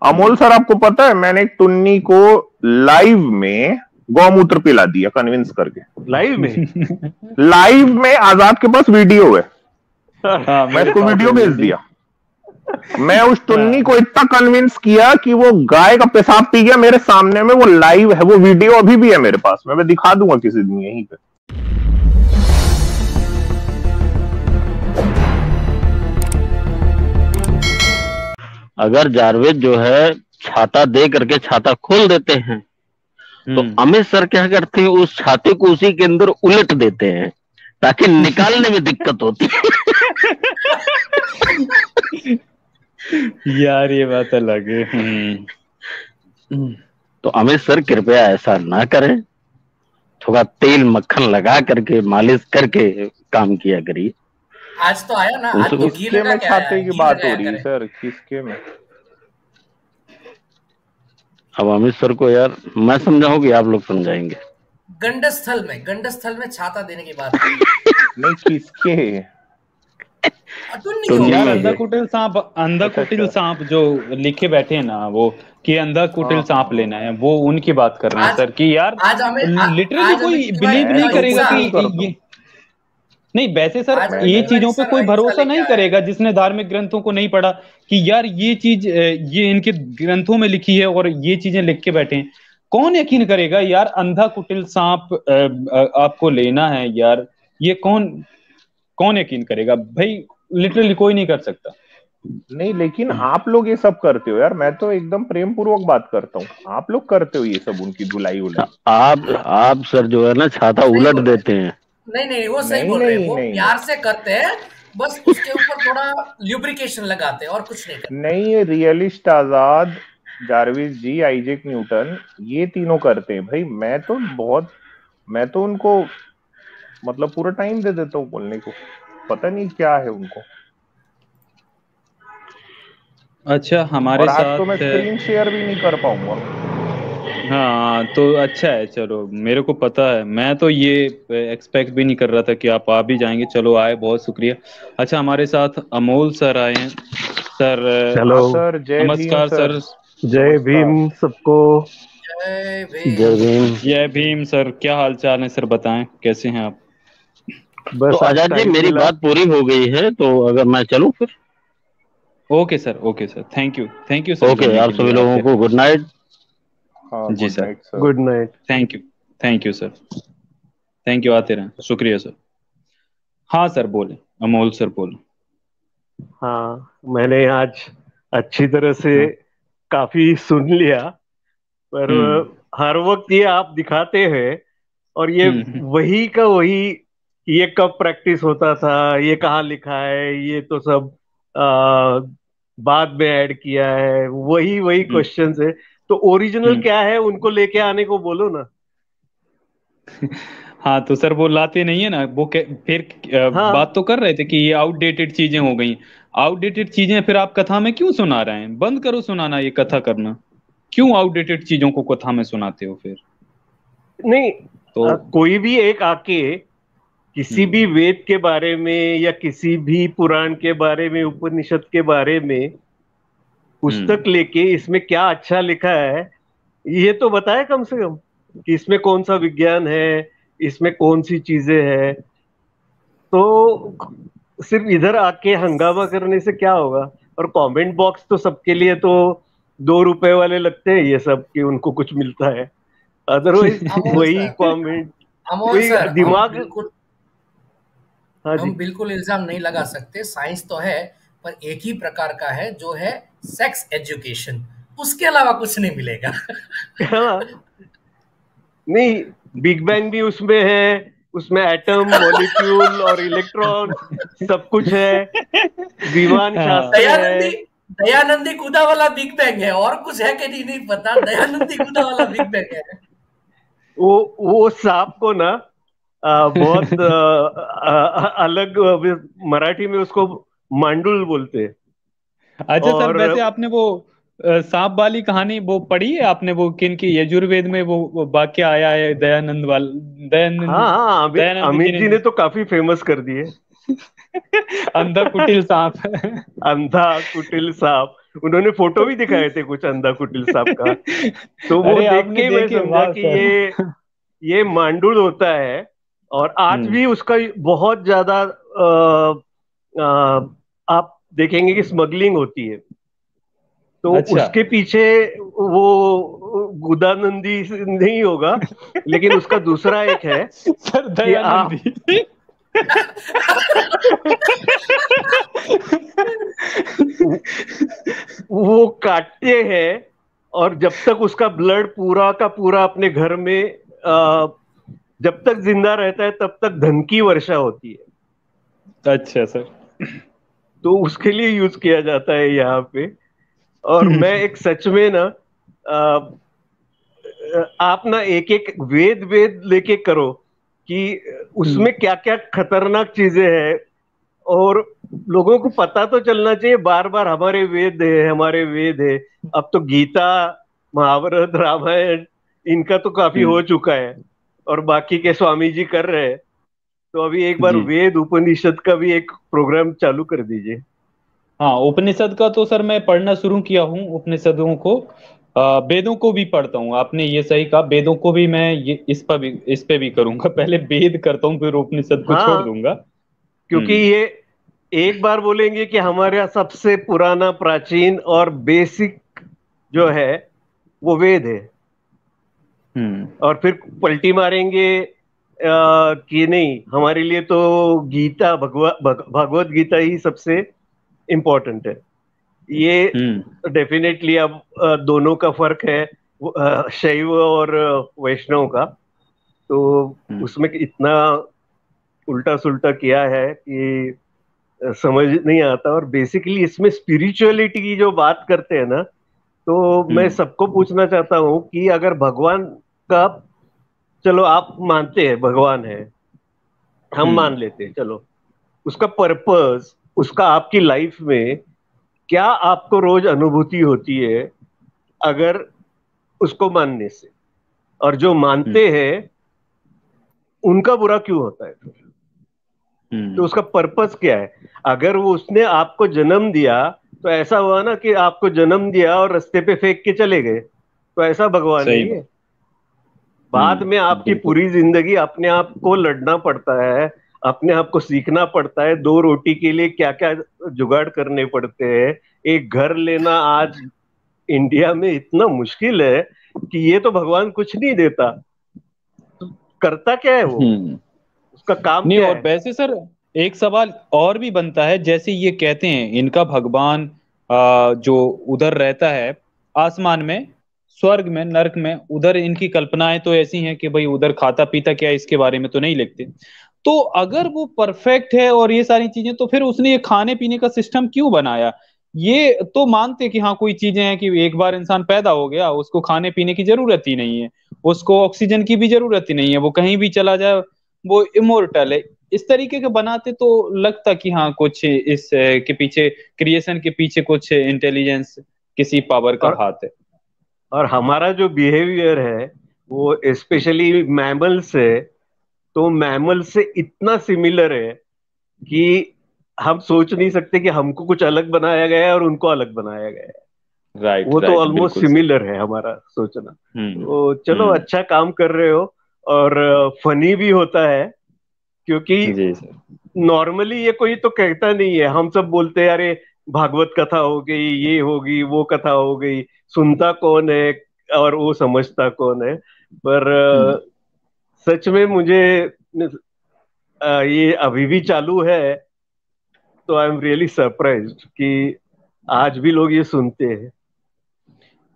Amol sir, आपको पता है मैंने एक टुन्नी को लाइव में गौमूत्र पिला दिया कन्विंस करके। लाइव में आजाद के पास वीडियो है। हाँ, मैं इसको वीडियो भेज दिया। मैं उस टुन्नी हाँ। को इतना कन्विंस किया कि वो गाय का पेशाब पी गया मेरे सामने में। वो लाइव है, वो वीडियो अभी भी है मेरे पास। मैं दिखा दूंगा किसी दिन यहीं पे। अगर जारवेद जो है छाता दे करके छाता खोल देते हैं तो अमित सर क्या करते हैं, उस छाते को उसी के अंदर उलट देते हैं ताकि निकालने में दिक्कत होती है। यार ये बात अलग है। तो अमित सर कृपया ऐसा ना करें, थोड़ा तेल मक्खन लगा करके मालिश करके काम किया करिए। आज तो आया ना, आज तो किसके में छाते की बात हो रही है सर? किसके में? अब अमित सर को यार मैं समझाऊंगी, आप लोग समझाएंगे। गंडस्थल में छाता देने की बात नहीं, किसके? यार अंधा कुटिल सांप जो लिखे बैठे हैं ना, वो कि अंधा कुटिल सांप लेना है, वो उनकी बात कर रहे हैं सर कि यार लिटरली कोई बिलीव नहीं करेगा कि ये नहीं। वैसे सर ये चीजों पे कोई भरोसा नहीं करेगा जिसने धार्मिक ग्रंथों को नहीं पढ़ा कि यार ये चीज ये इनके ग्रंथों में लिखी है और ये चीजें लिख के बैठे हैं। कौन यकीन करेगा यार अंधा कुटिल सांप आपको लेना है यार? ये कौन यकीन करेगा भाई? लिटरली कोई नहीं कर सकता। नहीं, लेकिन आप लोग ये सब करते हो यार। मैं तो एकदम प्रेम पूर्वक बात करता हूँ, आप लोग करते हो ये सब, उनकी धुलाई उलाई। आप सर जो है ना छाता उलट देते हैं। नहीं, वो सही बोल रहे हैं, वो प्यार से करते हैं, बस उसके ऊपर थोड़ा ल्यूब्रिकेशन लगाते हैं और कुछ नहीं करते। नहीं, रियलिस्ट आजाद, जारविस जी, आइजैक न्यूटन, ये तीनों करते हैं भाई। मैं तो उनको मतलब पूरा टाइम दे देता हूँ बोलने को। पता नहीं क्या है उनको। अच्छा, हमारे साथ तो मैं स्क्रीन शेयर भी नहीं कर पाऊंगा। हाँ तो अच्छा है, चलो मेरे को पता है। मैं तो ये एक्सपेक्ट भी नहीं कर रहा था कि आप आ भी जाएंगे। चलो आए, बहुत शुक्रिया। अच्छा, हमारे साथ अमोल सर आए हैं। सर हेलो सर, नमस्कार सर। जय भीम सबको। जय भीम सर। क्या हाल चाल है सर? बताएं कैसे हैं आप? बस तो आजाद जी, मेरी बात पूरी हो गई है, तो अगर मैं चलूं फिर? Okay sir, thank you sir. Okay, आप सभी लोगों को गुड नाइट। जी sir, good night. Thank you sir, thank you. आते रहें, शुक्रिया सर। हाँ सर बोले, अमोल सर बोले। हाँ, मैंने आज अच्छी तरह से काफी सुन लिया, पर हर वक्त ये आप दिखाते हैं और ये वही का वही, ये कब प्रैक्टिस होता था, ये कहाँ लिखा है, ये तो सब बाद में ऐड किया है, वही क्वेश्चंस है। तो ओरिजिनल क्या है उनको लेके आने को बोलो ना। हाँ तो सर वो लाते नहीं है ना, वो फिर हाँ। बात तो कर रहे थे कि ये आउटडेटेड चीजें हो गई। आउटडेटेड चीजें फिर आप कथा में क्यों सुना रहे हैं? बंद करो सुनाना ये कथा करना। क्यों आउटडेटेड चीजों को कथा में सुनाते हो फिर? नहीं तो कोई भी एक आके किसी भी वेद के बारे में या किसी भी पुराण के बारे में, उपनिषद के बारे में पुस्तक लेके इसमें क्या अच्छा लिखा है ये तो बताए कम से कम, कि इसमें कौन सा विज्ञान है, इसमें कौन सी चीजें है। तो सिर्फ इधर आके हंगामा करने से क्या होगा? और कमेंट बॉक्स तो सबके लिए तो 2 रुपए वाले लगते हैं ये सब, कि उनको कुछ मिलता है। अदरवाइज वही कमेंट, वही दिमाग। हम बिल्कुल इल्जाम नहीं लगा सकते, साइंस तो है, पर एक ही प्रकार का है जो है सेक्स एजुकेशन, उसके अलावा कुछ नहीं मिलेगा। नहीं, बिग बैंग भी उसमें है, उसमें एटम, मॉलिक्यूल और इलेक्ट्रॉन सब कुछ है। विमान शास्त्र है। दयानंदी कूदा वाला बिग बैंग है, और कुछ है कि नहीं पता। दयानंदी कूदा वाला बिग बैंग है। वो सांप को ना बहुत अलग, मराठी में उसको मांडुल बोलते हैं। अच्छा सर, वैसे आपने वो सांप वाली कहानी वो पढ़ी है आपने? वो किनकी यजुर्वेद में वो वाक्य आया है दयानंद वाला? हाँ, अमित जी ने तो काफी फेमस कर दिए। अंधा कुटिल सांप। अंधा कुटिल सांप। उन्होंने फोटो भी दिखाए थे कुछ अंधा कुटिल सांप का, तो वो देख के मैं समझा कि ये मांडुल होता है। और आज भी उसका बहुत ज्यादा आप देखेंगे कि स्मगलिंग होती है। तो अच्छा। उसके पीछे वो गुदानंदी नहीं होगा, लेकिन उसका दूसरा एक है सर दयानंदी। वो काटते हैं और जब तक उसका ब्लड पूरा का पूरा अपने घर में जब तक जिंदा रहता है तब तक धन की वर्षा होती है। अच्छा सर। तो उसके लिए यूज किया जाता है यहाँ पे। और मैं एक सच में ना आप ना एक एक वेद वेद लेके करो कि उसमें क्या क्या खतरनाक चीजें हैं, और लोगों को पता तो चलना चाहिए। बार बार हमारे वेद है, हमारे वेद है। अब तो गीता, महाभारत, रामायण इनका तो काफी हो चुका है और बाकी के स्वामी जी कर रहे हैं। तो अभी एक बार वेद उपनिषद का भी एक प्रोग्राम चालू कर दीजिए। हाँ, उपनिषद का तो सर मैं पढ़ना शुरू किया हूँ। उपनिषदों को, वेदों को भी पढ़ता हूँ। आपने ये सही कहा, वेदों को भी मैं इस पे भी करूंगा। पहले वेद करता हूँ, फिर उपनिषद को छोड़ दूंगा। क्योंकि ये एक बार बोलेंगे कि हमारे यहाँ सबसे पुराना, प्राचीन और बेसिक जो है वो वेद है, और फिर पलटी मारेंगे कि नहीं, हमारे लिए तो गीता, भगवत गीता ही सबसे इम्पोर्टेंट है। ये डेफिनेटली अब दोनों का फर्क है, शैव और वैष्णव का। तो उसमें इतना उल्टा सुल्टा किया है कि समझ नहीं आता। और बेसिकली इसमें स्पिरिचुअलिटी की जो बात करते हैं ना, तो मैं सबको पूछना चाहता हूँ कि अगर भगवान का, चलो आप मानते हैं भगवान है, हम मान लेते हैं, चलो उसका पर्पस, उसका आपकी लाइफ में क्या आपको रोज अनुभूति होती है अगर उसको मानने से, और जो मानते हैं उनका बुरा क्यों होता है फिर? तो उसका पर्पस क्या है? अगर वो उसने आपको जन्म दिया तो ऐसा हुआ ना कि आपको जन्म दिया और रास्ते पे फेंक के चले गए, तो ऐसा भगवान है ये? बाद में आपकी पूरी जिंदगी अपने आप को लड़ना पड़ता है, अपने आप को सीखना पड़ता है। 2 रोटी के लिए क्या क्या जुगाड़ करने पड़ते हैं। एक घर लेना आज इंडिया में इतना मुश्किल है कि ये तो भगवान कुछ नहीं देता, तो करता क्या है वो? उसका काम नहीं, क्या और है? वैसे सर एक सवाल और भी बनता है, जैसे ये कहते हैं इनका भगवान जो उधर रहता है आसमान में, स्वर्ग में, नरक में, उधर इनकी कल्पनाएं तो ऐसी हैं कि भाई उधर खाता पीता क्या, इसके बारे में तो नहीं लिखते। तो अगर वो परफेक्ट है और ये सारी चीजें, तो फिर उसने ये खाने पीने का सिस्टम क्यों बनाया? ये तो मानते कि हाँ कोई चीजें हैं कि एक बार इंसान पैदा हो गया, उसको खाने पीने की जरूरत ही नहीं है, उसको ऑक्सीजन की भी जरूरत ही नहीं है, वो कहीं भी चला जाए वो इमोर्टल है। इस तरीके के बनाते तो लगता कि हाँ कुछ इस के पीछे, क्रिएशन के पीछे कुछ इंटेलिजेंस, किसी पावर का हाथ है। और हमारा जो बिहेवियर है वो स्पेशली मैमल से, तो मैमल से इतना सिमिलर है कि हम सोच नहीं सकते कि हमको कुछ अलग बनाया गया है और उनको अलग बनाया गया है। राइट, वो तो ऑलमोस्ट सिमिलर है हमारा सोचना। तो चलो अच्छा काम कर रहे हो, और फनी भी होता है, क्योंकि नॉर्मली ये कोई तो कहता नहीं है। हम सब बोलते हैं अरे भागवत कथा हो गई, ये होगी, वो कथा हो गई, सुनता कौन है और वो समझता कौन है? पर सच में मुझे ये अभी भी चालू है, तो आई एम रियली सरप्राइज्ड कि आज भी लोग ये सुनते हैं।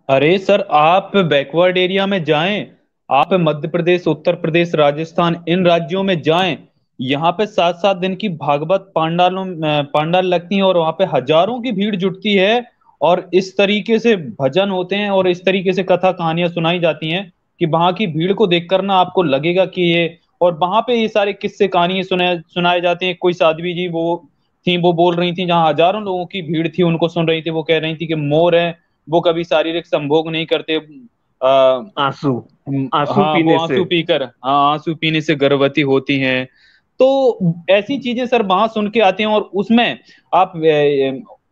अरे सर, आप बैकवर्ड एरिया में जाएं, आप मध्य प्रदेश, उत्तर प्रदेश, राजस्थान, इन राज्यों में जाएं, यहाँ पे 7-7 दिन की भागवत पांडाल लगती है और वहां पे हजारों की भीड़ जुटती है, और इस तरीके से भजन होते हैं और इस तरीके से कथा कहानियां सुनाई जाती हैं कि वहां की भीड़ को देखकर ना आपको लगेगा कि ये, और वहां पे ये सारे किस्से कहानियां सुनाए जाते हैं। कोई साध्वी जी वो थी, वो बोल रही थी, जहाँ हजारों लोगों की भीड़ थी उनको सुन रही थी, वो कह रही थी कि मोर है, वो कभी शारीरिक संभोग नहीं करते, आंसू हाँ पीने वो आंसू पीकर, हाँ आंसू पीने से गर्भवती होती हैं। तो ऐसी चीजें सर वहां सुन के आते हैं, और उसमें आप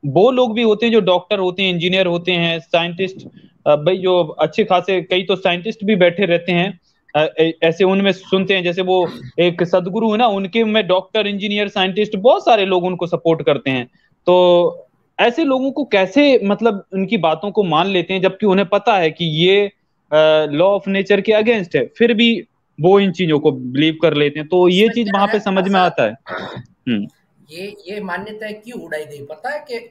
वो लोग भी होते हैं जो डॉक्टर होते हैं, इंजीनियर होते हैं, साइंटिस्ट, भाई जो अच्छे खासे, कई तो साइंटिस्ट भी बैठे रहते हैं ऐसे, उनमें सुनते हैं, जैसे वो एक सदगुरु है ना, उनके में डॉक्टर, इंजीनियर, साइंटिस्ट, बहुत सारे लोग उनको सपोर्ट करते हैं। तो ऐसे लोगों को कैसे मतलब उनकी बातों को मान लेते हैं, जबकि उन्हें पता है कि ये लॉ ऑफ नेचर के अगेंस्ट है, फिर भी वो इन चीजों को बिलीव कर लेते हैं। तो ये चीज वहां पे समझ में आता है। ये मान्यता क्यों उड़ाई गई पता है कि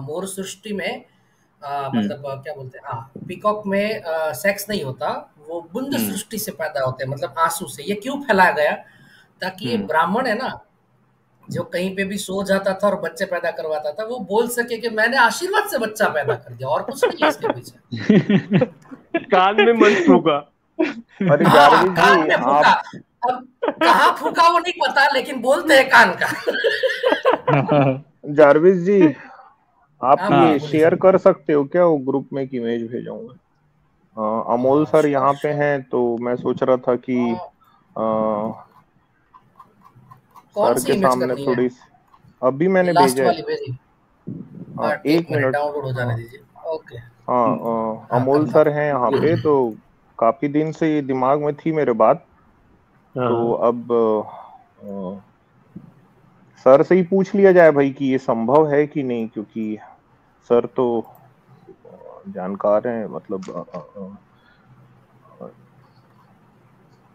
मोर सृष्टि में मतलब क्या बोलते हैं, हाँ, पीकॉक में सेक्स नहीं होता, वो बुंद सृष्टि से पैदा होते हैं, मतलब आंसू से। ये क्यों फैलाया गया? ताकि ये ब्राह्मण है ना, जो कहीं पे भी सो जाता था और बच्चे पैदा करवाता था, वो बोल सके कि मैंने आशीर्वाद से बच्चा पैदा कर दिया, और कुछ नहीं है इसके पीछे। कान में मन फूका। अरे जारविस जी, आप अब कहाँ फूका वो नहीं पता, लेकिन बोलते हैं कान का। जारविस जी, आप ये शेयर कर सकते हो क्या वो ग्रुप में, की इमेज भेजाऊंगा। अमोल सर यहाँ पे हैं, तो मैं सोच रहा था कि सर के सामने थोड़ी, अभी मैंने भेजा है। एक मिनट, डाउनलोड हो जाने दीजिए। ओके। हाँ, अमोल सर हैं यहाँ पे, तो काफी दिन से ये दिमाग में थी मेरे बात, तो अब सर से ही पूछ लिया जाए भाई कि ये संभव है कि नहीं, क्योंकि सर तो जानकार हैं, मतलब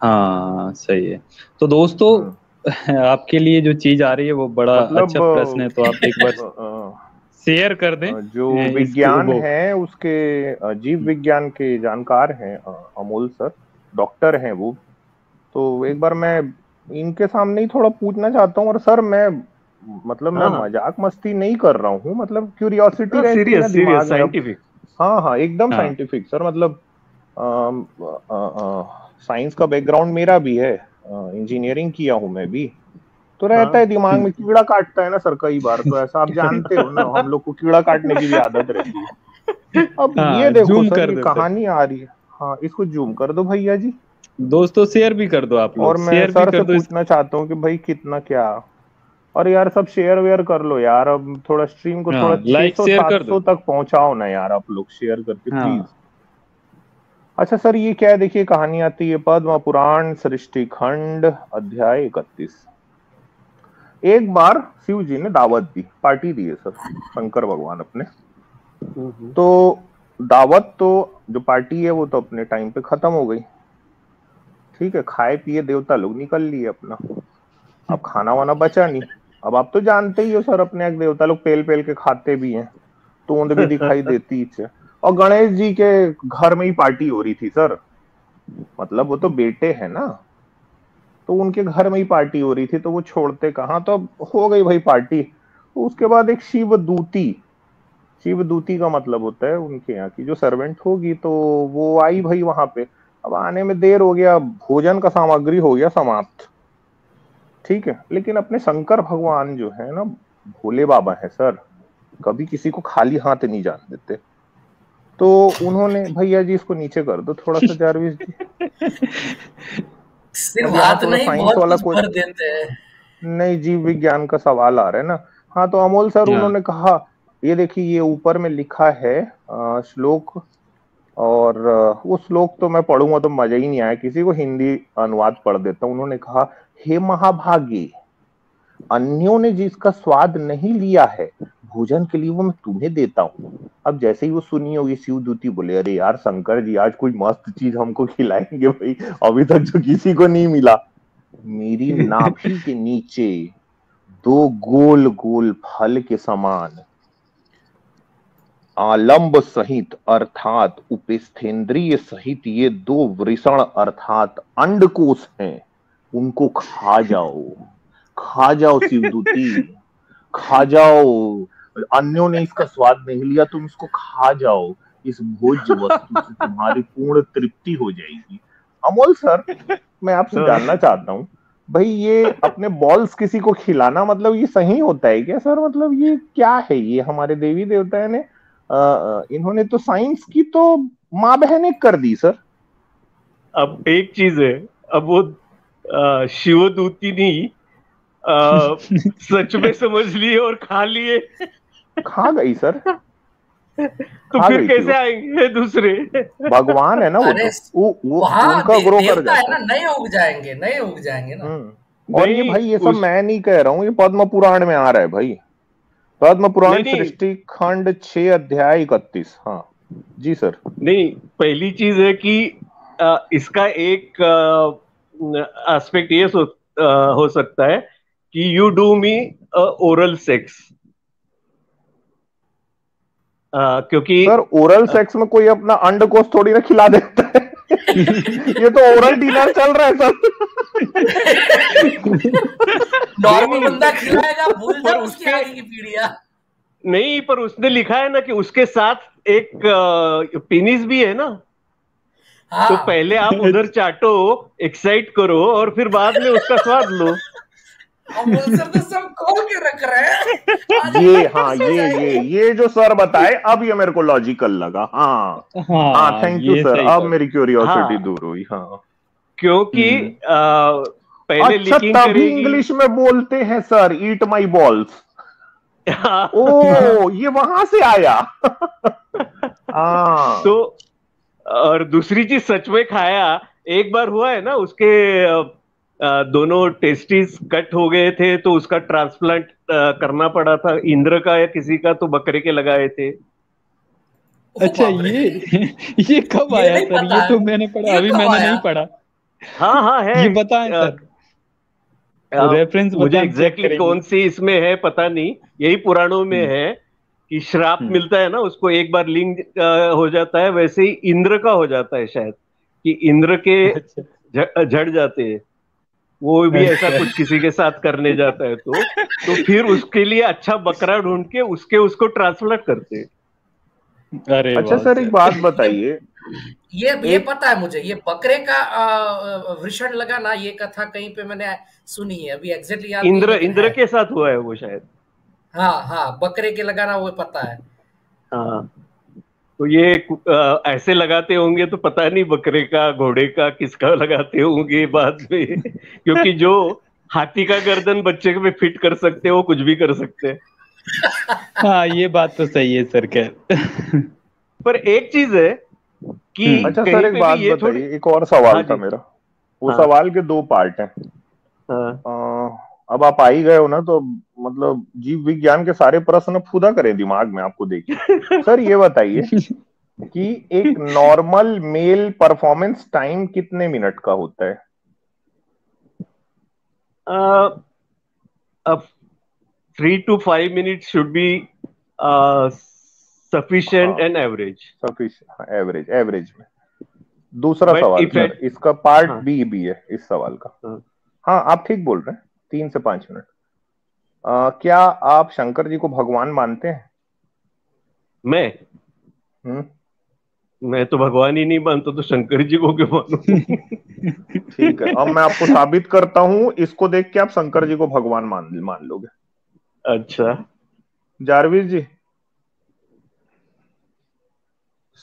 हाँ सही है। तो दोस्तों आपके लिए जो चीज आ रही है वो बड़ा मतलब, अच्छा प्रश्न है, तो आप एक बार शेयर कर दें। जो विज्ञान है उसके, जीव विज्ञान के जानकार हैं अमोल सर, डॉक्टर हैं वो, तो एक बार मैं इनके सामने ही थोड़ा पूछना चाहता हूँ। और सर मैं मतलब मैं मजाक मस्ती नहीं कर रहा हूँ, मतलब क्यूरियोसिटी रहती है ना दिमाग में। साइंटिफिक, हाँ एकदम साइंटिफिक सर, मतलब साइंस का बैकग्राउंड मेरा भी है, इंजीनियरिंग किया हूँ मैं भी, तो रहता है दिमाग में, कीड़ा काटता है ना सर कई बार, तो ऐसा आप जानते हो ना, हम लोग को कीड़ा काटने की भी आदत रहती है। अब ये देखो सर, ये कहानी आ रही है। हाँ, इसको जूम कर दो भैया जी, दोस्तों शेयर भी कर दो आप लोग। और मैं सर से पूछना चाहता हूँ कि भाई कितना क्या, और यार सब शेयर वेयर कर लो यार, अब थोड़ा स्ट्रीम को थोड़ा 600-700 तक पहुंचाओ ना यार, आप लोग शेयर करके प्लीज। अच्छा सर, ये क्या है, देखिए कहानी आती है पद्म पुराण सृष्टि खंड अध्याय 31। एक बार शिव जी ने दावत दी, पार्टी दी है सर शंकर भगवान अपने, तो दावत तो जो पार्टी है वो तो अपने टाइम पे खत्म हो गई, ठीक है, खाए पिए देवता लोग निकल लिए अपना, अब खाना वाना बचा नहीं। अब आप तो जानते ही हो सर, अपने देवता लोग पेल पेल के खाते भी हैं, तोंद भी दिखाई देती है। और गणेश जी के घर में ही पार्टी हो रही थी सर, मतलब वो तो बेटे हैं ना, तो उनके घर में ही पार्टी हो रही थी, तो वो छोड़ते कहाँ, तो हो गई भाई पार्टी। तो उसके बाद एक शिवदूती, शिवदूती का मतलब होता है उनके यहाँ की जो सर्वेंट होगी, तो वो आई भाई वहां पे। अब आने में देर हो गया, भोजन का सामग्री हो गया समाप्त, ठीक है, लेकिन अपने शंकर भगवान जो है ना, भोले बाबा है सर, कभी किसी को खाली हाथ नहीं जान देते, तो उन्होंने, भैया जी इसको नीचे कर दो थोड़ा सा जारविस जी, सिर्फ हाथ नहीं बहुत कुछ भर देते हैं। नहीं, जीव विज्ञान का सवाल आ रहा है ना। हाँ, तो अमोल सर उन्होंने कहा, ये देखिए ये ऊपर में लिखा है श्लोक, और वो श्लोक तो मैं पढ़ूंगा तो मजा ही नहीं आया, किसी को हिंदी अनुवाद पढ़ देता हूँ। उन्होंने कहा, हे महाभागे, अन्यों ने जिसका स्वाद नहीं लिया है भोजन के लिए वो मैं तुम्हें देता हूँ। अब जैसे ही वो सुनी होगी शिवदूती बोले, अरे यार शंकर जी आज कोई मस्त चीज हमको खिलाएंगे भाई, अभी तक जो किसी को नहीं मिला। मेरी नाभि के नीचे 2 गोल गोल फल के समान आलंब सहित अर्थात उपस्थेंद्रिय सहित ये 2 वृषण अर्थात अंडकोश हैं, उनको खा जाओ, खा जाओ शिवदूती, खा जाओ, अन्यों ने इसका स्वाद नहीं लिया, तुम इसको खा जाओ, इस भोज्य वस्तु से तुम्हारी पूर्ण तृप्ति हो जाएगी। अमोल सर, मैं आपसे जानना चाहता हूँ भाई, ये अपने बॉल्स किसी को खिलाना मतलब ये सही होता है क्या सर? मतलब ये क्या है, ये हमारे देवी देवता ने इन्होंने तो साइंस की तो माँ बहने कर दी सर। अब एक चीज है, अब वो शिवदूती नहीं सच में समझ लिए और खा लिए, खा गई सर। तो फिर कैसे आएंगे दूसरे? भगवान है ना वो उनका ग्रो कर जाता है ना, नए उग जाएंगे, नए उग जाएंगे ना। और ये भाई ये सब मैं नहीं कह रहा हूँ, ये पद्म पुराण में आ रहा है भाई। पद्म पुराण सृष्टि खंड 6 अध्याय 31। हाँ जी सर। नहीं, पहली चीज है कि इसका एक एस्पेक्ट ये हो सकता है कि you do me oral sex, क्योंकि सर ओरल सेक्स में कोई अपना अंडकोश थोड़ी ना खिला देता है। ये तो ओरल डिनर चल रहा है सर। नॉर्मल बंदा खिलाएगा, भूल जा उसकी आगे की पीढ़ियां। नहीं, पर उसने लिखा है ना कि उसके साथ एक पेनिस भी है ना। हाँ। तो पहले आप उधर चाटो, एक्साइट करो, और फिर बाद में उसका स्वाद लो। सर तो सब खोल के रख रहे हैं। ये हाँ ये जो सर बताए अब ये मेरे को लॉजिकल लगा। हाँ थैंक यू सर, अब मेरी क्यूरियोसिटी दूर हुई। हाँ क्योंकि पहले अच्छा तभी इंग्लिश में बोलते हैं सर ईट माई बॉल्स। ओ ये वहां से आया। तो और दूसरी चीज सच में खाया, एक बार हुआ है ना, उसके दोनों टेस्टिस कट हो गए थे तो उसका ट्रांसप्लांट करना पड़ा था, इंद्र का या किसी का, तो बकरे के लगाए थे। अच्छा ये कब आया सर? ये तो मैंने पढ़ा, अभी मैंने नहीं पढ़ा। हाँ है, ये बताएं सर, रेफरेंस मुझे एग्जैक्टली कौन सी इसमें है पता नहीं, यही पुराणों में है कि श्राप मिलता है ना उसको, एक बार लिंग हो जाता है, वैसे ही इंद्र का हो जाता है शायद, कि इंद्र के झड़ जाते हैं, वो भी ऐसा कुछ किसी के साथ करने जाता है तो फिर उसके लिए अच्छा बकरा ढूंढ के उसको ट्रांसप्लांट करते हैं। अरे अच्छा सर एक बात बताइए, ये पता है मुझे, ये बकरे का वृषण लगा ना, ये कथा कहीं पे मैंने सुनी है, अभी एग्जैक्टली याद इंद्र के साथ हुआ है वो शायद। हाँ बकरे के लगाना वो पता है। हाँ तो ये ऐसे लगाते होंगे तो पता नहीं बकरे का, घोड़े का, किसका लगाते होंगे बाद में। क्योंकि जो हाथी का गर्दन बच्चे में फिट कर सकते हैं वो कुछ भी कर सकते हैं। हाँ ये बात तो सही है सर। पर एक चीज है कि अच्छा सर एक बात बताइए, एक और सवाल था मेरा, वो सवाल के 2 पार्ट हैं। अब आप आ ही गए हो ना, तो मतलब जीव विज्ञान के सारे प्रश्न फुदा करें दिमाग में आपको देखिए। सर ये बताइए कि एक नॉर्मल मेल परफॉर्मेंस टाइम कितने मिनट का होता है? अब 3 to 5 minutes should be sufficient and average. Sufficient, average में। दूसरा सवाल सर, इसका पार्ट बी भी है इस सवाल का। हाँ आप ठीक बोल रहे हैं, 3 से 5 मिनट। क्या आप शंकर जी को भगवान मानते हैं? मैं तो भगवान ही नहीं मानता, तो शंकर जी को क्यों मानूं? ठीक है, अब मैं आपको साबित करता हूं, इसको देख के आप शंकर जी को भगवान मान लोगे। अच्छा जारवीर जी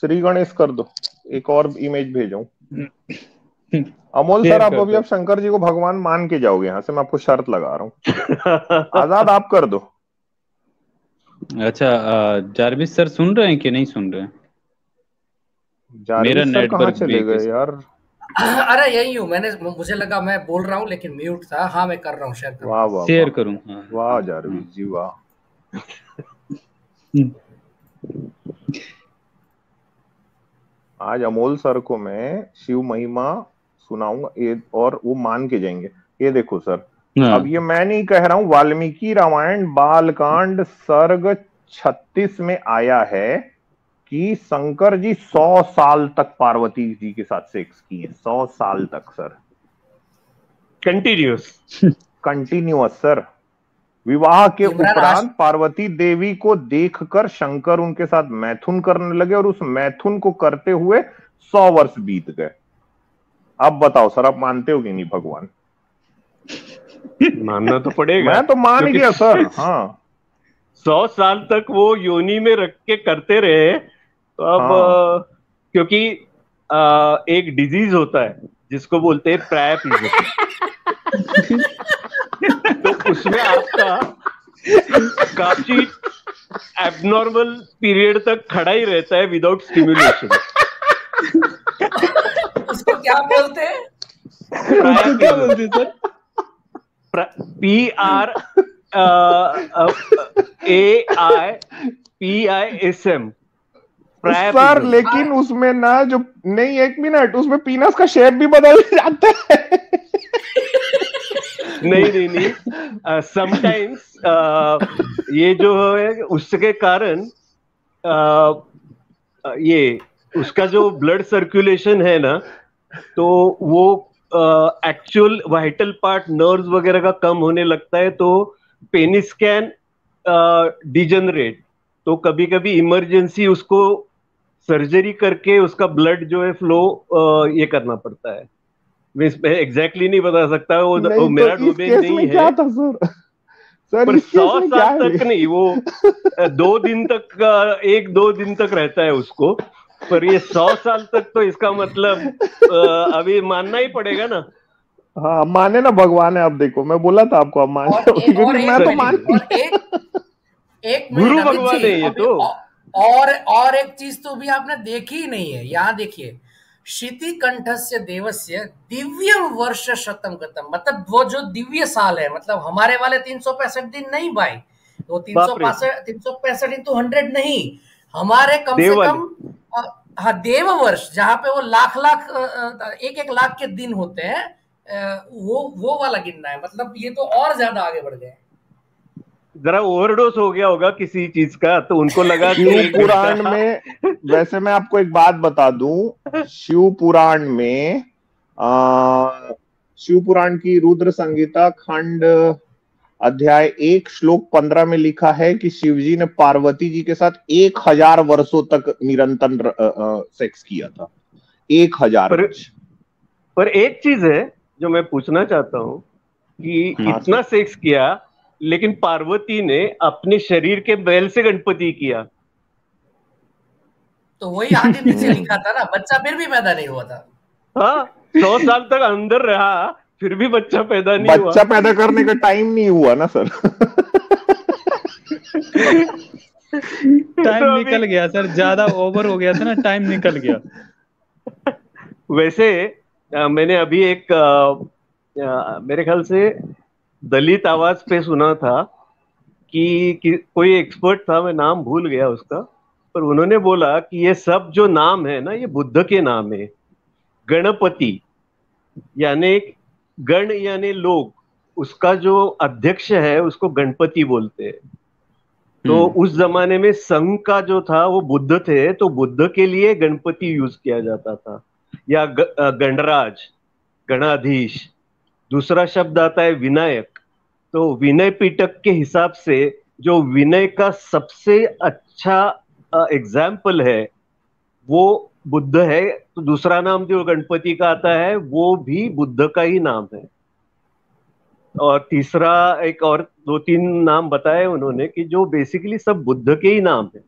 श्री गणेश कर दो, एक और इमेज भेजाऊं। अमोल सर आप अभी आप शंकर जी को भगवान मान के जाओगे, यहाँ से मैं आपको शर्त लगा रहा हूँ। आजाद आप कर दो। अच्छा जारविस सर सुन रहे हैं कि नहीं सुन रहे हैं? मेरा नेटवर्क चले गए यार। अरे यही हूँ, मुझे लगा मैं बोल रहा हूँ लेकिन म्यूट था। हाँ मैं कर रहा हूँ, शेयर कर रहा हूँ। शेयर करूँ? वाह जारविस जी वाह। आज अमोल सर को मैं शिव महिमा सुनाऊंगा ये, और वो मान के जाएंगे। ये देखो सर, अब ये मैं नहीं कह रहा हूं, वाल्मीकि रामायण बालकांड सर्ग 36 में आया है कि शंकर जी 100 साल तक पार्वती जी के साथ सेक्स किए। 100 साल तक सर, कंटिन्यूअस सर। विवाह के उपरांत पार्वती देवी को देखकर शंकर उनके साथ मैथुन करने लगे और उस मैथुन को करते हुए 100 वर्ष बीत गए। अब बताओ सर, आप मानते हो कि नहीं भगवान? मानना तो पड़ेगा। मैं तो मान गया सर। हाँ 100 साल तक वो योनि में रख के करते रहे, तो अब क्योंकि एक डिजीज होता है जिसको बोलते हैं प्रायपिज्म। तो उसमें आपका काफी एबनॉर्मल पीरियड तक खड़ा ही रहता है विदाउट स्टिमुलेशन। उसको क्या बोलते हैं? क्या बोलते हैं सर? PRAIPISM sir. लेकिन उसमें ना जो नहीं, 1 मिनट, उसमें पीनस का शेप भी बदल जाता है। नहीं समटाइम्स ये जो है उसके कारण ये उसका जो ब्लड सर्कुलेशन है ना, तो वो एक्चुअल वाइटल पार्ट नर्व्स वगैरह का कम होने लगता है, तो पेनिस कैन डिजेनरेट। तो कभी कभी इमरजेंसी उसको सर्जरी करके उसका ब्लड जो है फ्लो ये करना पड़ता है। मैं इसमें एग्जैक्टली नहीं बता सकता, वो मेरा डोमेन नहीं है। क्या था सर? पर 100 साल तक नहीं, वो 2 दिन तक 1-2 दिन तक रहता है उसको। पर ये 100 साल तक तो इसका मतलब अभी मानना ही पड़ेगा ना। हाँ माने ना, भगवान है। अब देखो मैं बोला था आपको, अब मान मैं तो मान एक गुरु भगवान है ये तो। और एक चीज तो भी आपने देखी ही नहीं है। यहाँ देखिए, शिति कंठस्य देवस्य दिव्यम वर्ष शतम गतम, मतलब वो जो दिव्य साल है, मतलब हमारे वाले 365 दिन नहीं भाई, वो 365 इंटू 100 नहीं, हमारे कम से कम हाँ देव वर्ष, जहां पे वो लाख 1 लाख के दिन होते हैं, वो वाला गिनना है। मतलब ये तो और ज्यादा आगे बढ़ गए। जरा ओवरडोज हो गया होगा किसी चीज का, तो उनको लगा शिव पुराण में। वैसे मैं आपको एक बात बता दूं, शिव पुराण में शिव पुराण की रुद्र संगीता खंड अध्याय 1 श्लोक 15 में लिखा है कि शिवजी ने पार्वती जी के साथ 1000 वर्षों तक निरंतर सेक्स किया था। 1000 वर्ष। पर एक चीज है जो मैं पूछना चाहता हूं कि इतना सेक्स किया, लेकिन पार्वती ने अपने शरीर के बैल से गणपति किया। तो वही आगे नीचे लिखा था ना, बच्चा फिर भी पैदा नहीं हुआ था। हाँ 100 साल तक अंदर रहा, फिर भी बच्चा पैदा नहीं हुआ। बच्चा पैदा करने का टाइम नहीं हुआ ना सर। टाइम निकल गया सर, ज्यादा ओवर हो गया था ना, टाइम निकल गया। वैसे मैंने अभी एक मेरे ख्याल से दलित आवाज पे सुना था कि कोई एक्सपर्ट था, मैं नाम भूल गया उसका, पर उन्होंने बोला कि ये सब जो नाम है ना, ये बुद्ध के नाम है। गणपति यानी गण यानी लोग, उसका जो अध्यक्ष है उसको गणपति बोलते हैं। तो उस जमाने में संघ का जो था वो बुद्ध थे, तो बुद्ध के लिए गणपति यूज किया जाता था, या गणराज, गणाधीश। दूसरा शब्द आता है विनायक। तो विनय पिटक के हिसाब से जो विनय का सबसे अच्छा एग्जाम्पल है वो बुद्ध है। तो दूसरा नाम जो गणपति का आता है वो भी बुद्ध का ही नाम है। और तीसरा एक और 2-3 नाम बताए उन्होंने कि जो बेसिकली सब बुद्ध के ही नाम है।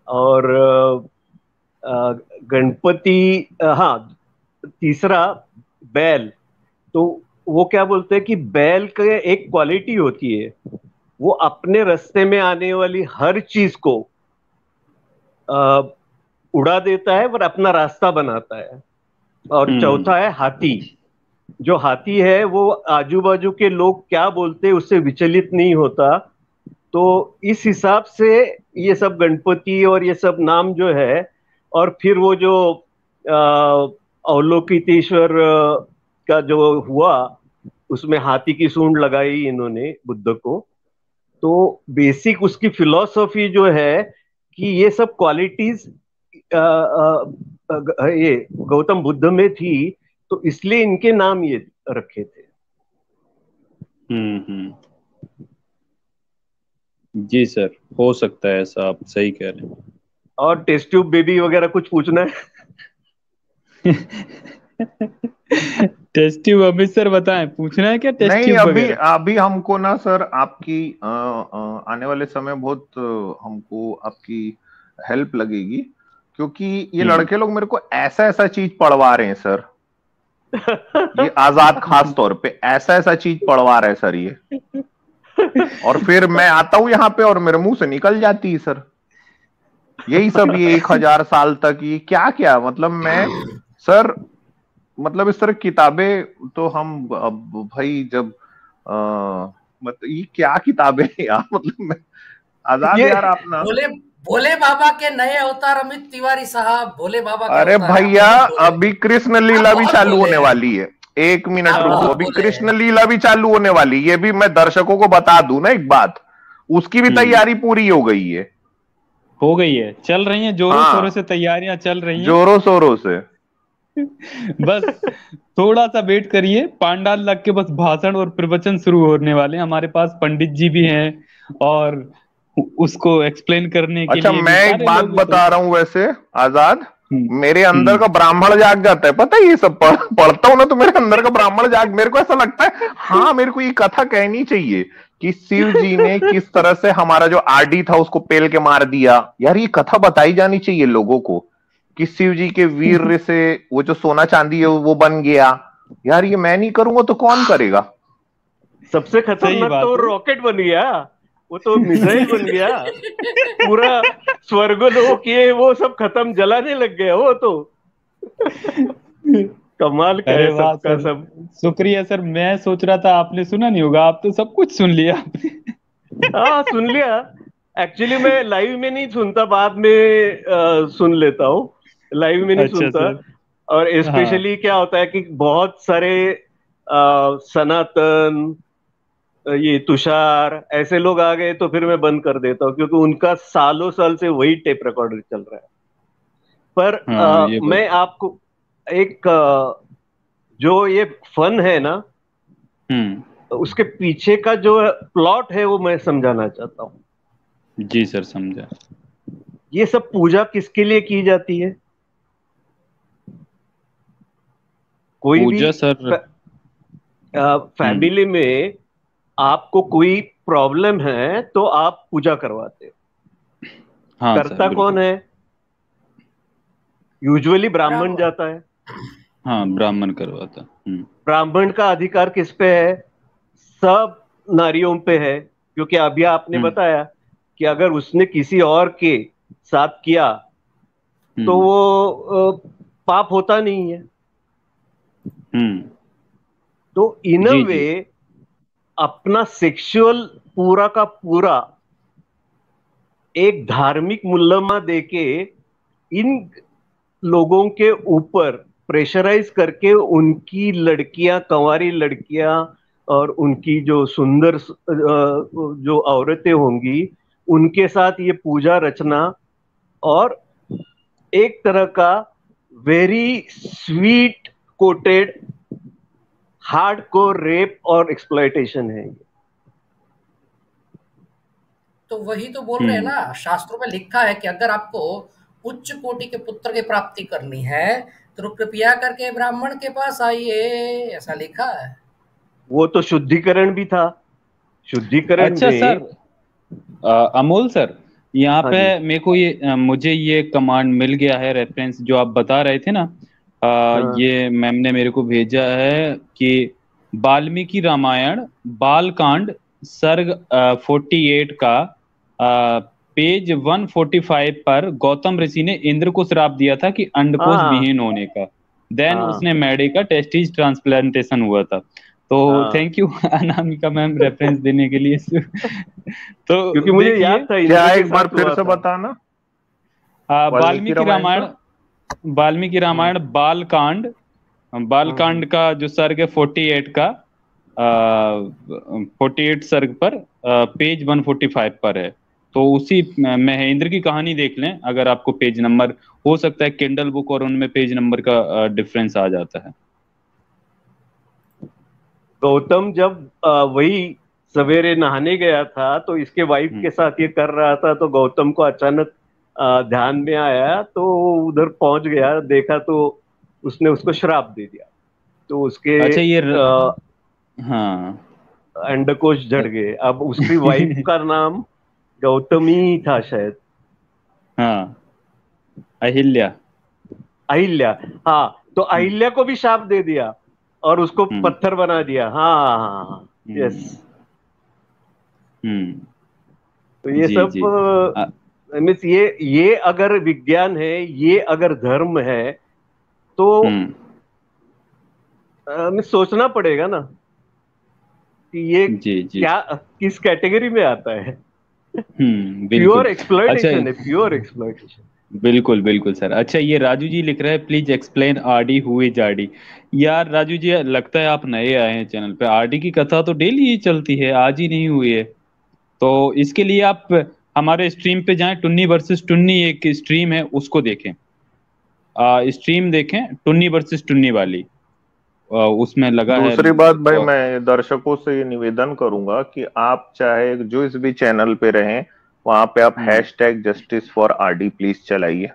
और गणपति, हाँ तीसरा बैल। तो वो क्या बोलते हैं कि बैल का एक क्वालिटी होती है, वो अपने रास्ते में आने वाली हर चीज को उड़ा देता है और अपना रास्ता बनाता है। और चौथा है हाथी। जो हाथी है वो आजू बाजू के लोग क्या बोलते हैं उससे विचलित नहीं होता। तो इस हिसाब से ये सब गणपति और ये सब नाम जो है, और फिर वो जो अवलोकितेश्वर का जो हुआ, उसमें हाथी की सूंड लगाई इन्होंने बुद्ध को। तो बेसिक उसकी फिलॉसफी जो है कि ये सब क्वालिटीज ये गौतम बुद्ध में थी, तो इसलिए इनके नाम ये रखे थे। जी सर, हो सकता है ऐसा, आप सही कह रहे हैं। और टेस्ट ट्यूब बेबी वगैरह कुछ पूछना है? टेस्ट ट्यूब अभी सर बताएं, पूछना है क्या टेस्ट ट्यूब? नहीं, अभी हमको ना सर आपकी आने वाले समय बहुत हमको आपकी हेल्प लगेगी, क्योंकि ये लड़के लोग मेरे को ऐसा चीज पढ़वा रहे हैं सर। ये आजाद खास तौर पे ऐसा चीज पढ़वा रहे हैं सर। ये और फिर मैं आता हूँ यहाँ पे और मेरे मुंह से निकल जाती है सर यही सब, ये 1000 साल तक ये क्या क्या, मतलब मैं सर, मतलब इस तरह किताबें तो हम अब भाई जब मतलब ये क्या किताबें यार, मतलब मैं आजाद यार आप ना भोले बाबा के नए अवतार अमित तिवारी साहब, भोले बाबा के अरे भैया अभी कृष्ण लीला भी चालू होने वाली है, 1 मिनट रुको, अभी कृष्ण लीला भी चालू होने वाली, ये भी मैं दर्शकों को बता दूं ना एक बात, उसकी भी तैयारी पूरी हो गई है, चल रही है जोरों शोरों से, तैयारियां चल रही हैं जोरों शोरों से। बस थोड़ा सा वेट करिए, पांडाल लग के बस भाषण और प्रवचन शुरू होने वाले हैं, हमारे पास पंडित जी भी हैं और उसको एक्सप्लेन करने के लिए मैं एक बात बता रहा हूँ वैसे आजाद, मेरे अंदर का ब्राह्मण जाग जाता है, पता है ये सब पढ़ता हूं ना तो मेरे अंदर का ब्राह्मण जाग, मेरे को ऐसा लगता है हाँ मेरे को ये कथा कहनी चाहिए कि शिव जी ने किस तरह से हमारा जो आरडी था उसको पेल के मार दिया, यार ये कथा बताई जानी चाहिए लोगों को कि शिव जी के वीर से वो जो सोना चांदी है वो बन गया, यार ये मैं नहीं करूंगा तो कौन करेगा। सबसे खतरनाक तो रॉकेट बन गया, वो तो मिसाइल बन गया, पूरा स्वर्गलोक ये वो सब खत्म, जलाने लग गया वो तो कमाल का है सबका सब। शुक्रिया सर, मैं सोच रहा था आपने सुना नहीं होगा, आप तो सब कुछ सुन लिया आपने। हाँ सुन लिया, एक्चुअली मैं लाइव में नहीं सुनता, बाद में सुन लेता हूँ, लाइव में नहीं सुनता। और स्पेशली क्या होता है कि बहुत सारे सनातन, ये तुषार ऐसे लोग आ गए तो फिर मैं बंद कर देता हूँ, क्योंकि उनका सालों साल से वही टेप रिकॉर्डर चल रहा है। पर मैं आपको एक जो ये फन है ना, उसके पीछे का जो प्लॉट है वो मैं समझाना चाहता हूँ। जी सर समझा। ये सब पूजा किसके लिए की जाती है? कोई पूजा भी सर फैमिली में आपको कोई प्रॉब्लम है तो आप पूजा करवाते हो। हाँ, करता कौन है? यूजुअली ब्राह्मण जाता है। हाँ ब्राह्मण करवाता। ब्राह्मण का अधिकार किस पे है? सब नारियों पे है, क्योंकि अभी आपने बताया कि अगर उसने किसी और के साथ किया तो वो पाप होता नहीं है। तो इन अ वे अपना सेक्सुअल पूरा का पूरा एक धार्मिक मुल्लमा देके इन लोगों के ऊपर प्रेशराइज करके उनकी लड़कियां, कंवारी लड़कियां और उनकी जो सुंदर जो औरतें होंगी उनके साथ ये पूजा रचना, और एक तरह का very sweet coated hardcore rape और एक्सप्लॉयटेशन है। तो वही तो बोल रहे हैं ना, शास्त्रों में लिखा है कि अगर आपको उच्च कोटि के पुत्र की प्राप्ति करनी है तो कृपया करके ब्राह्मण के पास आइए, ऐसा लिखा है। वो तो शुद्धिकरण भी था, शुद्धिकरण। अच्छा सर, अमोल सर, यहाँ पे मेरे को मुझे ये कमांड मिल गया है, रेफरेंस जो आप बता रहे थे ना, ये मैम ने मेरे को भेजा है कि वाल्मीकि रामायण बालकांड सर्ग 48 का पेज 145 पर गौतम ऋषि ने इंद्र को श्राप दिया था कि अंडकोश विहीन होने का, देन उसने मैडे का टेस्टिस ट्रांसप्लांटेशन हुआ था। तो thank you Anamika ma'am reference देने के लिए। तो क्योंकि मुझे याद था, क्या एक बार फिर से बताना। वाल्मीकि रामायण बालकांड का जो सर्ग है 48 का 48 सर्ग पर पेज 145 पर है। तो उसी महेंद्र की कहानी देख लें, अगर आपको पेज नंबर हो सकता है किंडल बुक और उनमें पेज नंबर का डिफरेंस आ जाता है। गौतम जब वही सवेरे नहाने गया था तो इसके वाइफ के साथ ये कर रहा था, तो गौतम को अचानक ध्यान में आया, तो उधर पहुंच गया, देखा तो उसने उसको श्राप दे दिया, तो उसके अंडकोश झड़ गए। अब उसकी वाइफ का नाम गौतमी था शायद। अहिल्या। हाँ, तो अहिल्या को भी शाप दे दिया और उसको पत्थर बना दिया। हाँ यस। तो ये सब मीन्स ये अगर विज्ञान है, ये अगर धर्म है, तो सोचना पड़ेगा ना कि ये क्या किस कैटेगरी में आता है। प्योर एक्सप्लॉयटेशन है, प्योर एक्सप्लॉयटेशन। बिल्कुल बिल्कुल सर। अच्छा, ये राजू जी लिख रहे हैं, please explain RD who is RD. यार राजू जी, लगता है आप नए आए हैं चैनल पे। आरडी की कथा तो डेली ही चलती है, आज ही नहीं हुई है। तो इसके लिए आप हमारे स्ट्रीम पे जाएं, टुन्नी वर्सेस टुन्नी एक स्ट्रीम है, उसको देखें। स्ट्रीम देखें टुन्नी वर्सेस टुन्नी वाली, उसमें लगा है। दूसरी बात भाई, मैं दर्शकों से ये निवेदन करूंगा कि आप चाहे जो इस भी चैनल पे रहें, वहां पे आप #जस्टिस फॉर आरडी प्लीज चलाइए।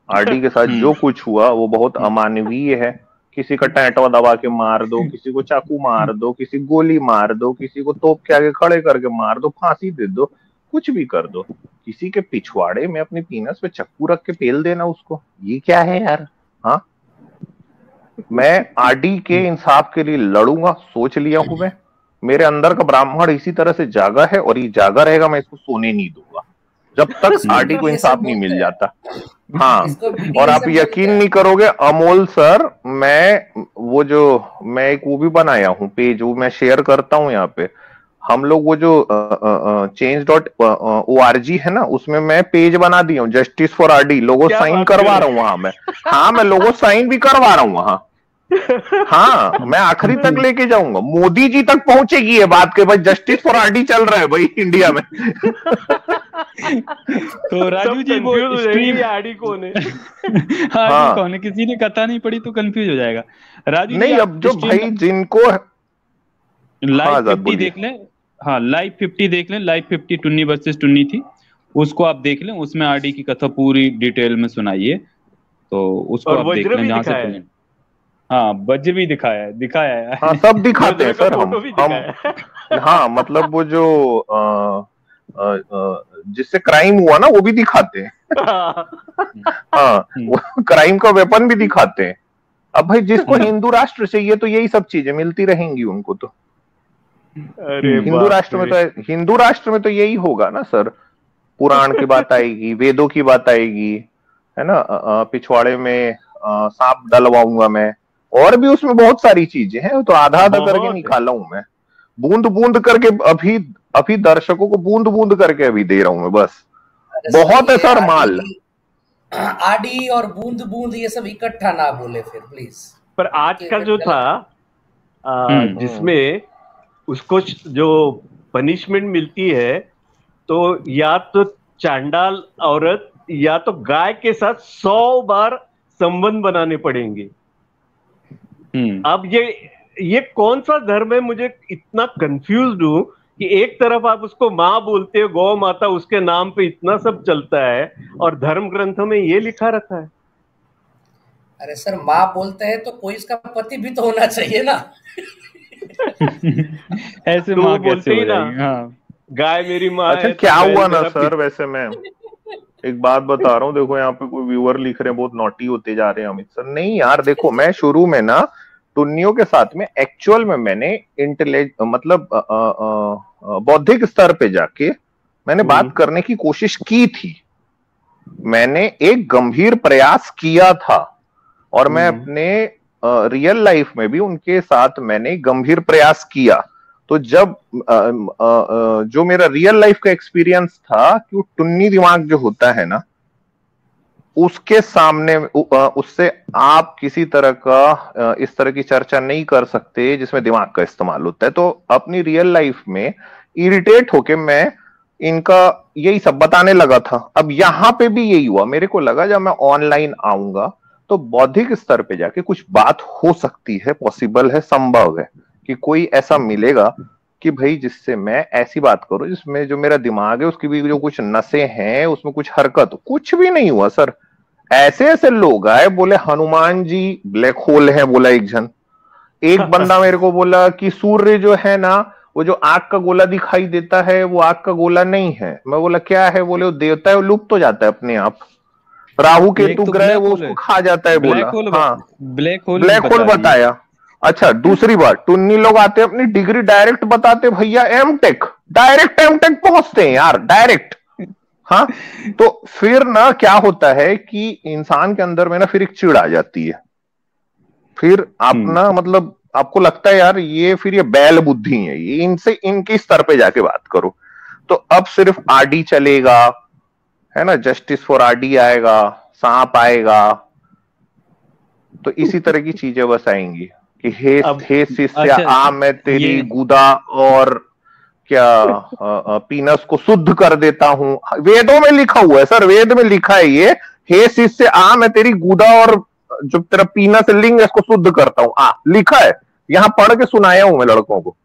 आरडी के साथ जो कुछ हुआ वो बहुत अमानवीय है। किसी का टैटवा दबा के मार दो, किसी को चाकू मार दो, किसी गोली मार दो, किसी को तोप के आगे खड़े करके मार दो, फांसी दे दो, कुछ भी कर दो। किसी के पिछवाड़े में अपनी पीनस पे चक्कू रख के पेल देना उसको, ये क्या है यार? हाँ, मैं आरडी के इंसाफ के लिए लड़ूंगा, सोच लिया हूं मैं। मेरे अंदर का ब्राह्मण इसी तरह से जागा है और ये जागा रहेगा। मैं इसको सोने नहीं दूंगा जब तक आरडी को इंसाफ नहीं मिल जाता। हाँ, और आप यकीन नहीं करोगे अमोल सर, मैं एक वो भी बनाया हूँ पेज, वो मैं शेयर करता हूँ यहाँ पे। हम लोग वो जो change.org है ना, उसमें मैं पेज बना दिया हूँ, जस्टिस फॉर आरडी। लोगो साइन करवा रहा हूँ वहां मैं। हाँ, मैं लोगो साइन भी करवा रहा हूँ वहां। हाँ, मैं आखिरी तक लेके जाऊंगा, मोदी जी तक पहुंचेगी ये बात के भाई जस्टिस फॉर आरडी चल रहा है भाई इंडिया में। तो राजू जी, वो स्ट्रीम आरडी कौन है? हाँ, कौन है? किसी ने कथा नहीं पढ़ी तो कंफ्यूज हो जाएगा राजू नहीं। अब जो भाई जिनको लाइव 50 देख लें, हाँ लाइव 50 देख लें, लाइव 50 टुन्नी वर्सेस टुन्नी थी, उसको आप देख लें। उसमें आरडी की कथा पूरी डिटेल में सुनाइए, तो उसको आप देख लें जहां से। हाँ, वज्र भी दिखाया है। हाँ, सब दिखाते हैं सर हम। हाँ, मतलब वो जो जिससे क्राइम हुआ ना वो भी दिखाते हैं। हाँ, क्राइम का वेपन भी दिखाते हैं। अब भाई जिसको हिंदू राष्ट्र चाहिए तो यही सब चीजें मिलती रहेंगी उनको। तो हिंदू राष्ट्र में तो यही होगा ना सर। पुराण की बात आएगी, वेदों की बात आएगी, है ना। पिछवाड़े में सांप डलवाऊंगा मैं, और भी उसमें बहुत सारी चीजें हैं। तो आधा करके निकाला हूं मैं, बूंद बूंद करके। अभी दर्शकों को बूंद बूंद करके अभी दे रहा हूं मैं बस। बहुत है सर माल। आडी और बूंद बूंद ये सब इकट्ठा ना बोले फिर प्लीज। पर आज का जो था जिसमें उसको जो पनिशमेंट मिलती है, तो या तो चांडाल औरत या तो गाय के साथ 100 बार संबंध बनाने पड़ेंगे। अब ये कौन सा धर्म है? मुझे इतना कंफ्यूज्ड हूं कि एक तरफ आप उसको माँ बोलते हो, गौ माता, उसके नाम पे इतना सब चलता है, और धर्म ग्रंथों में ये लिखा रखा है। अरे सर, माँ बोलते हैं तो कोई इसका पति भी तो होना चाहिए ना। ऐसे माँ बोलते ही ना। हाँ, गाय मेरी माँ। अच्छा, क्या हुआ ना सर, वैसे मैं एक बात बता रहा हूँ। देखो यहाँ पे कोई व्यूअर लिख रहे हैं बहुत नॉटी होते जा रहे हैं अमित सर। नहीं यार, देखो मैं शुरू में ना टुन्नियों के साथ में एक्चुअल में मैंने मतलब बौद्धिक स्तर पे जाके मैंने बात करने की कोशिश की थी। मैंने एक गंभीर प्रयास किया था, और मैं अपने रियल लाइफ में भी उनके साथ मैंने गंभीर प्रयास किया। तो जब जो मेरा रियल लाइफ का एक्सपीरियंस था कि वो टुन्नी दिमाग जो होता है ना, उसके सामने उससे आप किसी तरह का इस तरह की चर्चा नहीं कर सकते जिसमें दिमाग का इस्तेमाल होता है। तो अपनी रियल लाइफ में इरिटेट होके मैं इनका यही सब बताने लगा था। अब यहां पे भी यही हुआ। मेरे को लगा जब मैं ऑनलाइन आऊंगा तो बौद्धिक स्तर पे जाके कुछ बात हो सकती है, पॉसिबल है, संभव है कि कोई ऐसा मिलेगा कि भाई जिससे मैं ऐसी बात करूं जिसमें जो मेरा दिमाग है उसकी भी जो कुछ नसें हैं उसमें कुछ हरकत। कुछ भी नहीं हुआ सर। ऐसे ऐसे लोग आए, बोले हनुमान जी ब्लैक होल है, बोला एक जन। एक बंदा मेरे को बोला कि सूर्य जो है ना, वो जो आग का गोला दिखाई देता है वो आग का गोला नहीं है। मैं बोला क्या है? बोले वो देवता है, वो लुप्त हो जाता है अपने आप। राहु केतु ग्रह वो उसको खा जाता है, बोला। हाँ, ब्लैक होल बताया। अच्छा, दूसरी बात, टुन्नी लोग आते अपनी डिग्री डायरेक्ट बताते, भैया एमटेक डायरेक्ट एम टेक पहुंचते हैं यार, डायरेक्ट। हाँ, तो फिर ना क्या होता है कि इंसान के अंदर में ना फिर एक चिढ़ आ जाती है, फिर आप ना मतलब आपको लगता है यार ये बैल बुद्धि है, ये इनसे इनके स्तर पे जाके बात करो। तो अब सिर्फ आरडी चलेगा, है ना, जस्टिस फॉर आरडी आएगा, सांप आएगा, तो इसी तरह की चीजें बस आएंगी कि हे शिष्य आ मैं तेरी गुदा और क्या पीनस को शुद्ध कर देता हूं। वेदों में लिखा हुआ है सर, वेद में लिखा है ये, हे शिष्य आ मैं तेरी गुदा और जो तेरा पीनस लिंग इसको शुद्ध करता हूं, लिखा है, यहां पढ़ के सुनाया हूं मैं लड़कों को।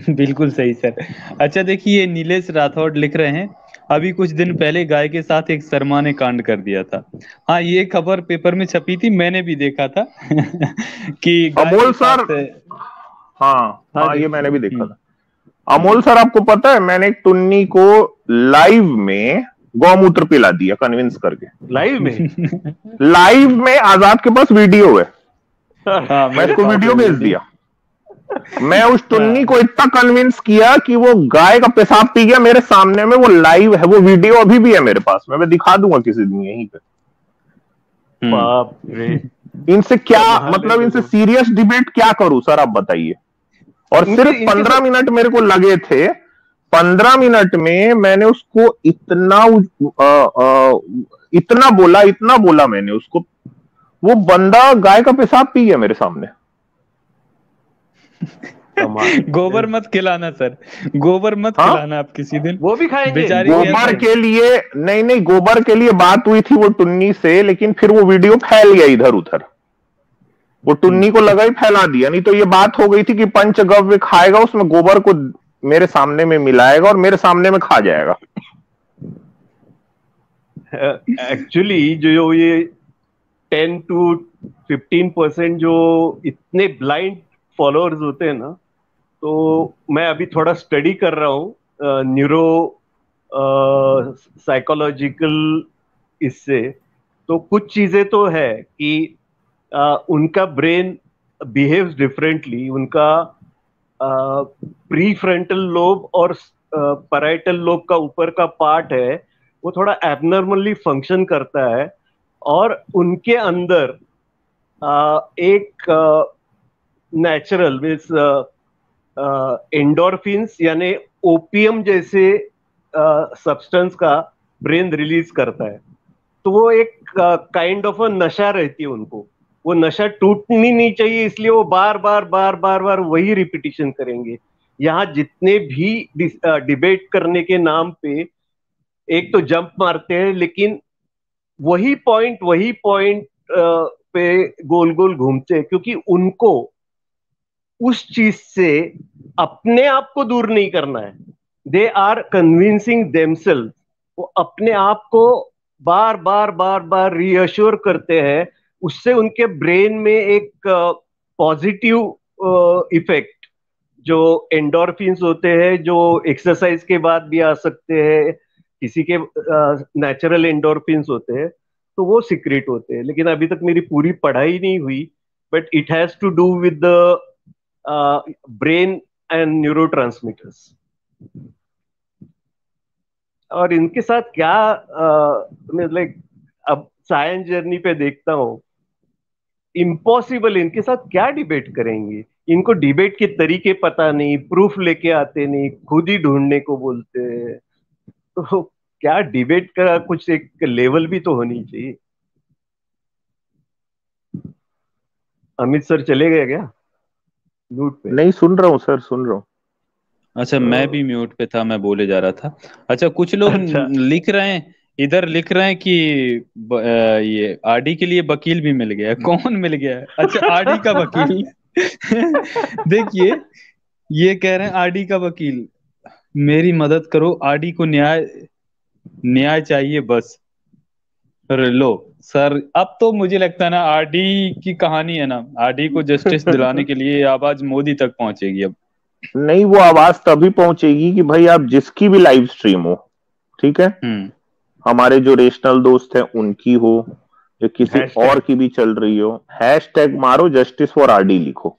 बिल्कुल सही सर। अच्छा देखिए, नीलेश राठौड़ लिख रहे हैं, अभी कुछ दिन पहले गाय के साथ एक शर्मा ने कांड कर दिया था। हाँ, ये खबर पेपर में छपी थी, मैंने भी देखा था कि अमोल सर, हाँ ये मैंने भी देखा था। अमोल सर, आपको पता है मैंने एक टुन्नी को लाइव में गौमूत्र पिला दिया कन्विंस करके। लाइव में आजाद के पास वीडियो है। मैं इसको वीडियो भेज दिया। मैं उस टुन्नी को इतना कन्विंस किया कि वो गाय का पेशाब पी गया मेरे सामने में, वो लाइव है, वो वीडियो अभी भी है मेरे पास में, मैं दिखा दूंगा किसी दिन यहीं पे। बाप रे, इनसे क्या मतलब, इनसे सीरियस डिबेट क्या करूं सर, आप बताइए। और सिर्फ 15 मिनट मेरे को लगे थे, 15 मिनट में मैंने उसको इतना बोला मैंने उसको, वो बंदा गाय का पेशाब पी गया मेरे सामने। गोबर मत खिलाना सर, गोबर मत खिलाना आप किसी दिन, वो भी खाएंगे। गोबर के लिए नहीं, गोबर के लिए बात हुई थी वो टुन्नी से, लेकिन फिर वो वीडियो फैल गया इधर उधर, वो टुन्नी को लगा ही फैला दिया। नहीं तो ये बात हो गई थी कि पंचगव्य खाएगा, उसमें गोबर को मेरे सामने में मिलाएगा और मेरे सामने में खा जाएगा। एक्चुअली जो ये 10 to 15% जो इतने ब्लाइंड फॉलोअर्स होते हैं ना, तो मैं अभी थोड़ा स्टडी कर रहा हूँ न्यूरो साइकोलॉजिकल इससे, तो कुछ चीजें तो है कि उनका ब्रेन बिहेव्स डिफरेंटली, उनका प्री फ्रंटल लोब और पैराइटल लोब का ऊपर का पार्ट है वो थोड़ा एबनॉर्मली फंक्शन करता है, और उनके अंदर एक नेचुरल मीन्स एंडोर्फिन्स यानी ओपियम जैसे सब्सटेंस का ब्रेन रिलीज करता है। तो वो एक काइंड ऑफ नशा रहती है उनको, वो नशा टूटनी नहीं चाहिए, इसलिए वो बार बार वही रिपीटिशन करेंगे। यहाँ जितने भी डिबेट करने के नाम पे एक तो जंप मारते हैं, लेकिन वही पॉइंट पे गोल गोल घूमते हैं, क्योंकि उनको उस चीज से अपने आप को दूर नहीं करना है। दे आर कन्विंसिंग देमसेल्फ, वो अपने आप को बार बार रीअश्योर करते हैं, उससे उनके ब्रेन में एक पॉजिटिव इफेक्ट, जो एंडोर्फिन्स होते हैं, जो एक्सरसाइज के बाद भी आ सकते हैं, किसी के नेचुरल एंडोर्फिन्स होते हैं, तो वो सीक्रेट होते हैं। लेकिन अभी तक मेरी पूरी पढ़ाई नहीं हुई, but it has to do with the brain and neurotransmitters. और इनके साथ क्या लाइक अब साइंस जर्नी पे देखता हूँ, इम्पॉसिबल, इनके साथ क्या डिबेट करेंगे। इनको डिबेट के तरीके पता नहीं, प्रूफ लेके आते नहीं, खुद ही ढूंढने को बोलते हैं। तो क्या डिबेट का कुछ एक लेवल भी तो होनी चाहिए। अमित सर चले गए क्या म्यूट पे? नहीं, सुन रहा हूँ सर, सुन रहा हूँ। अच्छा, मैं भी म्यूट पे था, मैं बोले जा रहा था। अच्छा, कुछ लोग लिख रहे हैं, इधर लिख रहे हैं कि ये आरडी के लिए वकील भी मिल गया। कौन मिल गया? अच्छा, आरडी का वकील। देखिए, ये कह रहे हैं आरडी का वकील, मेरी मदद करो, आरडी को न्याय चाहिए बस। अरे लो सर, अब तो मुझे लगता है ना आरडी की कहानी है ना, आरडी को जस्टिस दिलाने के लिए आवाज मोदी तक पहुंचेगी। अब नहीं, वो आवाज तभी पहुंचेगी कि भाई आप जिसकी भी लाइव स्ट्रीम हो, ठीक है, हमारे जो रेशनल दोस्त हैं उनकी हो या किसी और की भी चल रही हो, हैशटैग मारो जस्टिस फॉर आरडी लिखो,